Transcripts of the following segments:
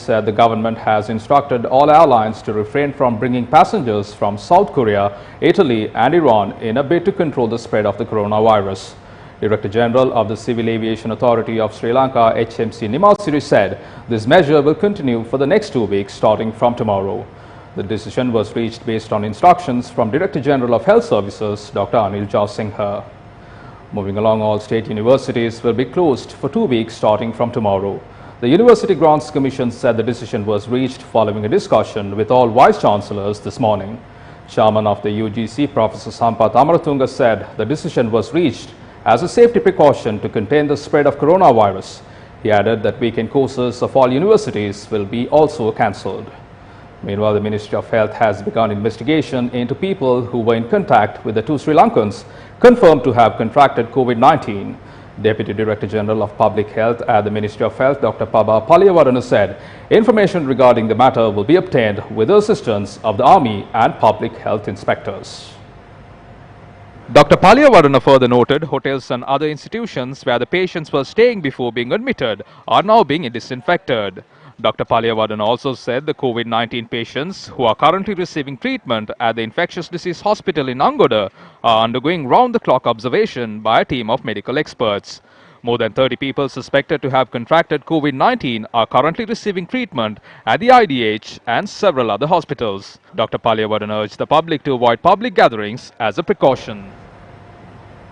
said the government has instructed all airlines to refrain from bringing passengers from South Korea, Italy and Iran in a bid to control the spread of the coronavirus. Director General of the Civil Aviation Authority of Sri Lanka, HMC Nimalsiri, said this measure will continue for the next 2 weeks starting from tomorrow. The decision was reached based on instructions from Director General of Health Services, Dr. Anil Singha. Moving along, all state universities will be closed for 2 weeks starting from tomorrow. The University Grants Commission said the decision was reached following a discussion with all vice-chancellors this morning. Chairman of the UGC, Professor Sampath Amaratunga, said the decision was reached as a safety precaution to contain the spread of coronavirus. He added that weekend courses of all universities will be also cancelled. Meanwhile, the Ministry of Health has begun investigation into people who were in contact with the 2 Sri Lankans confirmed to have contracted COVID-19. Deputy Director General of Public Health at the Ministry of Health, Dr. Paba Paliyavardhana, said information regarding the matter will be obtained with the assistance of the Army and public health inspectors. Dr. Paliyavardhana further noted hotels and other institutions where the patients were staying before being admitted are now being disinfected. Dr. Paliyavardhana also said the COVID-19 patients who are currently receiving treatment at the Infectious Disease Hospital in Angoda are undergoing round-the-clock observation by a team of medical experts. More than 30 people suspected to have contracted COVID-19 are currently receiving treatment at the IDH and several other hospitals. Dr. Paliyavardhana urged the public to avoid public gatherings as a precaution.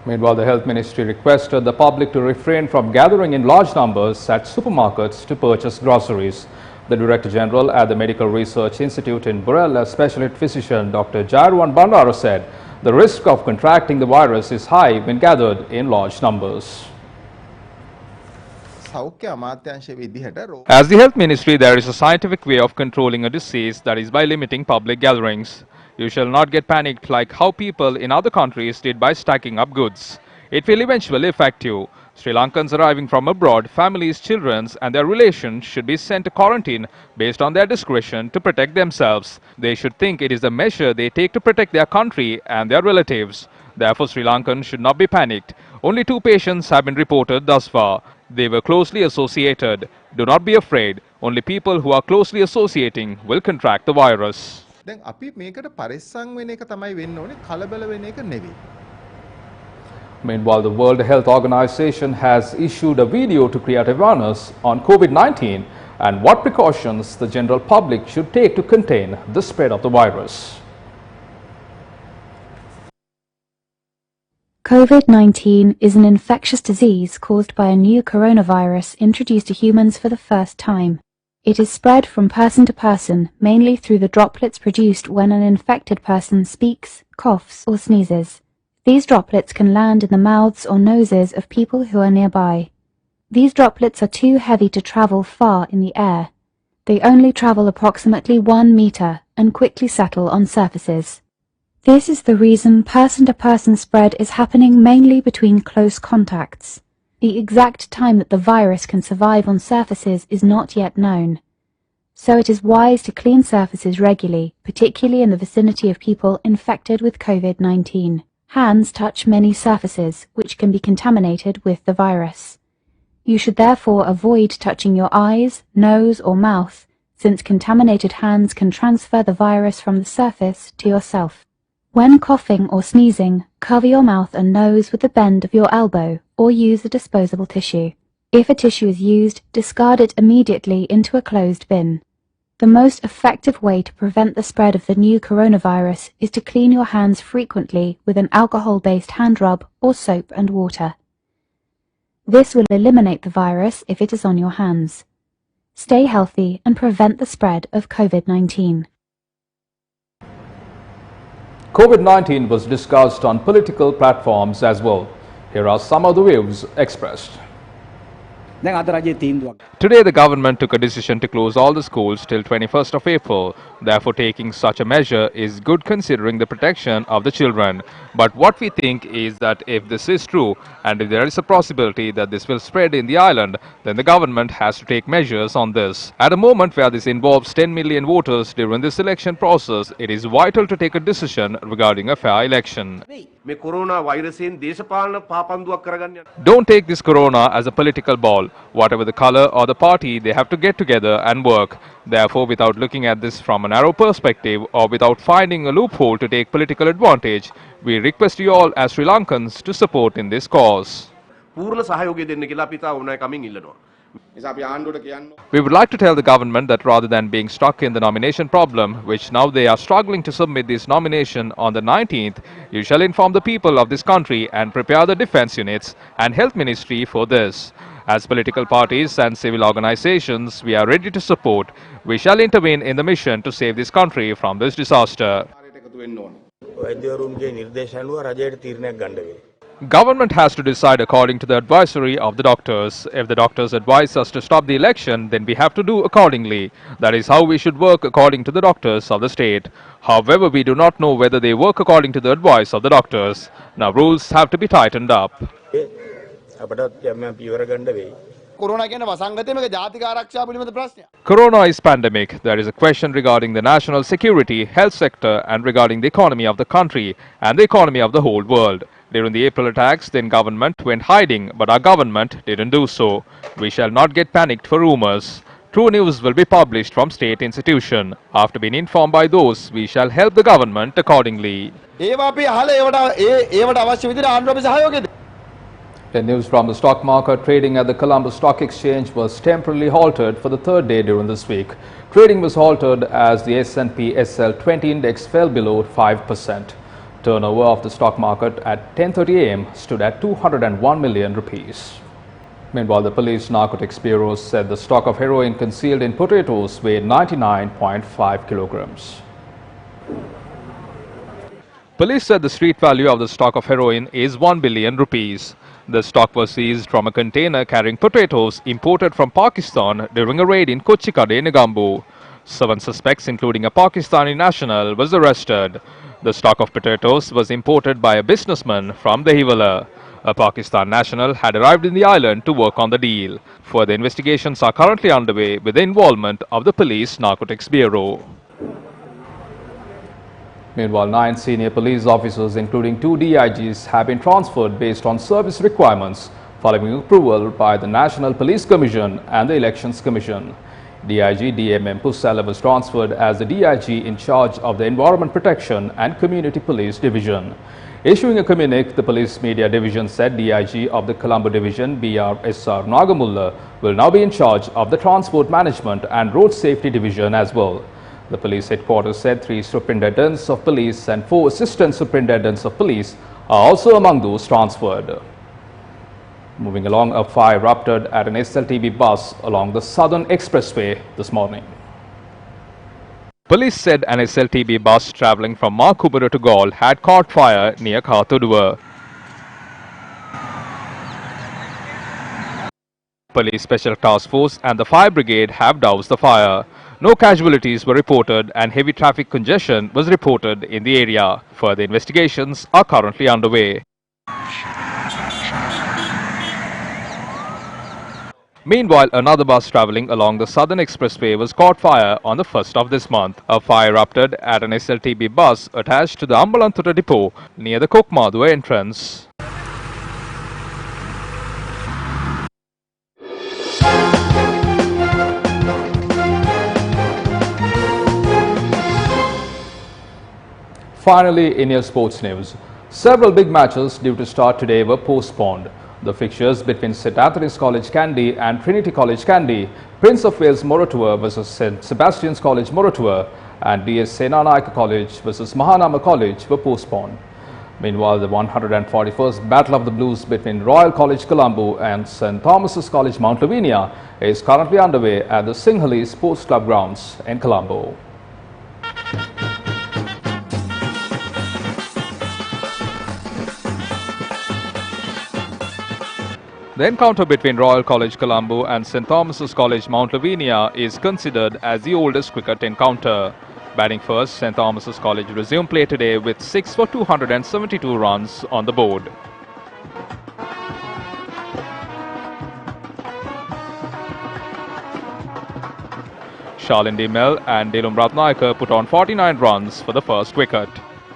Meanwhile, the Health Ministry requested the public to refrain from gathering in large numbers at supermarkets to purchase groceries. The Director General at the Medical Research Institute in Burrell, Specialist Physician Dr. Jairwan Bandara, said the risk of contracting the virus is high when gathered in large numbers. As the Health Ministry, there is a scientific way of controlling a disease, that is by limiting public gatherings. You shall not get panicked like how people in other countries did by stacking up goods. It will eventually affect you. Sri Lankans arriving from abroad, families, children and their relations should be sent to quarantine based on their discretion to protect themselves. They should think it is a measure they take to protect their country and their relatives. Therefore, Sri Lankans should not be panicked. Only 2 patients have been reported thus far. They were closely associated. Do not be afraid. Only people who are closely associating will contract the virus. Meanwhile, the World Health Organization has issued a video to create awareness on COVID-19 and what precautions the general public should take to contain the spread of the virus. COVID-19 is an infectious disease caused by a new coronavirus introduced to humans for the first time. It is spread from person to person, mainly through the droplets produced when an infected person speaks, coughs, or sneezes. These droplets can land in the mouths or noses of people who are nearby. These droplets are too heavy to travel far in the air. They only travel approximately 1 meter and quickly settle on surfaces. This is the reason person-to-person spread is happening mainly between close contacts. The exact time that the virus can survive on surfaces is not yet known. So it is wise to clean surfaces regularly, particularly in the vicinity of people infected with COVID-19. Hands touch many surfaces, which can be contaminated with the virus. You should therefore avoid touching your eyes, nose or mouth, since contaminated hands can transfer the virus from the surface to yourself. When coughing or sneezing, cover your mouth and nose with the bend of your elbow or use a disposable tissue. If a tissue is used, discard it immediately into a closed bin. The most effective way to prevent the spread of the new coronavirus is to clean your hands frequently with an alcohol-based hand rub or soap and water. This will eliminate the virus if it is on your hands. Stay healthy and prevent the spread of COVID-19. COVID-19 was discussed on political platforms as well. Here are some of the views expressed. Today, the government took a decision to close all the schools till 21st of April. Therefore, taking such a measure is good considering the protection of the children. But what we think is that if this is true and if there is a possibility that this will spread in the island, then the government has to take measures on this. At a moment where this involves 10 million voters during this election process, it is vital to take a decision regarding a fair election. Don't take this corona as a political ball. Whatever the color or the party, they have to get together and work. Therefore, without looking at this from a narrow perspective or without finding a loophole to take political advantage, we request you all as Sri Lankans to support in this cause. පූර්ණ සහයෝගය දෙන්න කියලා අපි තා උනායි කමින් ඉල්ලනවා. We would like to tell the government that rather than being stuck in the nomination problem, which now they are struggling to submit this nomination on the 19th, you shall inform the people of this country and prepare the defense units and health ministry for this. As political parties and civil organizations, we are ready to support. We shall intervene in the mission to save this country from this disaster. Government has to decide according to the advisory of the doctors. If the doctors advise us to stop the election, then we have to do accordingly. That is how we should work according to the doctors of the state. However, we do not know whether they work according to the advice of the doctors. Now, rules have to be tightened up. Corona is pandemic. There is a question regarding the national security, health sector and regarding the economy of the country and the economy of the whole world. During the April attacks, then government went hiding, but our government didn't do so. We shall not get panicked for rumors. True news will be published from state institution. After being informed by those, we shall help the government accordingly. In news from the stock market, trading at the Colombo Stock Exchange was temporarily halted for the third day during this week. Trading was halted as the S&P SL 20 index fell below 5%. Turnover of the stock market at 10:30 a.m. stood at 201 million rupees. Meanwhile, the Police Narcotics Bureau said the stock of heroin concealed in potatoes weighed 99.5 kilograms. Police said the street value of the stock of heroin is 1 billion rupees. The stock was seized from a container carrying potatoes imported from Pakistan during a raid in Kochikade, Negambu. 7 suspects, including a Pakistani national, was arrested. The stock of potatoes was imported by a businessman from Dehiwala. A Pakistan national had arrived in the island to work on the deal. Further investigations are currently underway with the involvement of the Police Narcotics Bureau. Meanwhile, 9 senior police officers, including 2 DIGs, have been transferred based on service requirements following approval by the National Police Commission and the Elections Commission. DIG DMM Pusala was transferred as the DIG in charge of the Environment Protection and Community Police Division. Issuing a communique, the Police Media Division said DIG of the Colombo Division, BR.SR Nagamulla, will now be in charge of the Transport Management and Road Safety Division as well. The police headquarters said 3 superintendents of police and 4 assistant superintendents of police are also among those transferred. Moving along, a fire erupted at an SLTB bus along the Southern Expressway this morning. Police said an SLTB bus travelling from Makubura to Gaul had caught fire near Khartoum. Police Special Task Force and the Fire Brigade have doused the fire. No casualties were reported and heavy traffic congestion was reported in the area. Further investigations are currently underway. Meanwhile, another bus travelling along the Southern Expressway was caught fire on the 1st of this month. A fire erupted at an SLTB bus attached to the Ambalanthura depot near the Kokmadua entrance. Finally, in your sports news, several big matches due to start today were postponed. The fixtures between St. Anthony's College Kandy and Trinity College Kandy, Prince of Wales Moratuwa versus St. Sebastian's College Moratuwa and DS Senanayaka College versus Mahanama College were postponed. Meanwhile, the 141st Battle of the Blues between Royal College Colombo and St. Thomas's College Mount Lavinia is currently underway at the Singhali Sports Club grounds in Colombo. The encounter between Royal College Colombo and St. Thomas's College Mount Lavinia is considered as the oldest cricket encounter. Batting first, St. Thomas's College resumed play today with 6 for 272 runs on the board. Shalin Demel and Delum Ratnayaka put on 49 runs for the first wicket.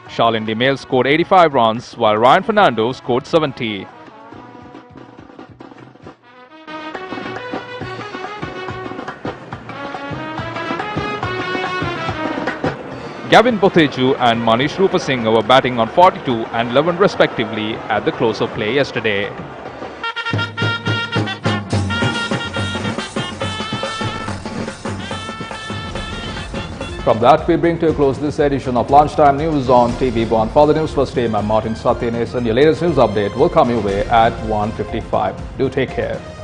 Shalin Demel scored 85 runs while Ryan Fernando scored 70. Gavin Botheju and Manish Rupasinghe were batting on 42 and 11 respectively at the close of play yesterday. From that, we bring to a close this edition of Lunchtime News on TV1. For the Newsfirst team, I'm Martin Satyanesan. Your latest news update will come your way at 1:55. Do take care.